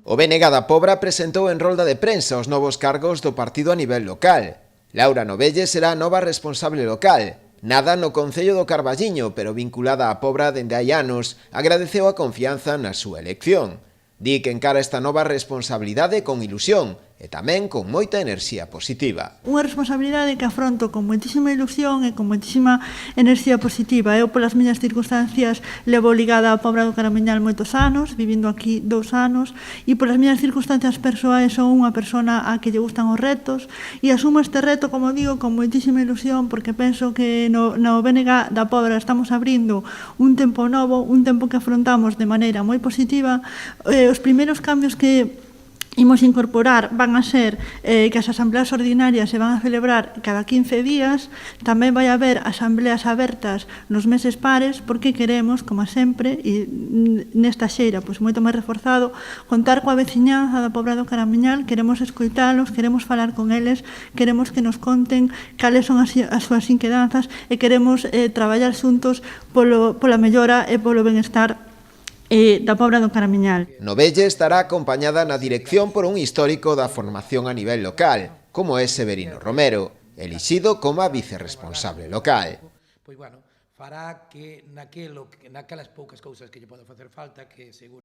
O BNG da Pobra presentou en rolda de prensa os novos cargos do partido a nivel local. Laura Novelle será a nova responsable local. Nada no Concello do Carballiño, pero vinculada á Pobra dende hai anos, agradeceu a confianza na súa elección. Di que encara esta nova responsabilidade con ilusión e tamén con moita enerxía positiva. Unha responsabilidade que afronto con moitísima ilusión e con moitísima enerxía positiva. Eu, polas miñas circunstancias, levo ligada á Pobra do Caramiñal moitos anos, vivindo aquí 2 anos, e polas miñas circunstancias persoais son unha persona a que lle gustan os retos, e asumo este reto, como digo, con moitísima ilusión, porque penso que no BNG da Pobra estamos abrindo un tempo novo, un tempo que afrontamos de maneira moi positiva. Os primeiros cambios que imos incorporar van a ser que as asambleas ordinarias se van a celebrar cada 15 días, tamén vai haber asambleas abertas nos meses pares, porque queremos, como sempre, e nesta xeira moito máis reforzado, contar coa veciñanza da Pobra do Caramiñal, queremos escoitalos, queremos falar con eles, queremos que nos conten cales son as súas inquedanzas e queremos traballar xuntos pola mellora e polo benestar da Pobra do Caramiñal. Novelle estará acompañada na dirección por un histórico da formación a nivel local, como é Severino Romero, elixido como a vicerresponsable local. Pois, bueno, fará que naquelas poucas cousas que lle pode facer falta, que seguro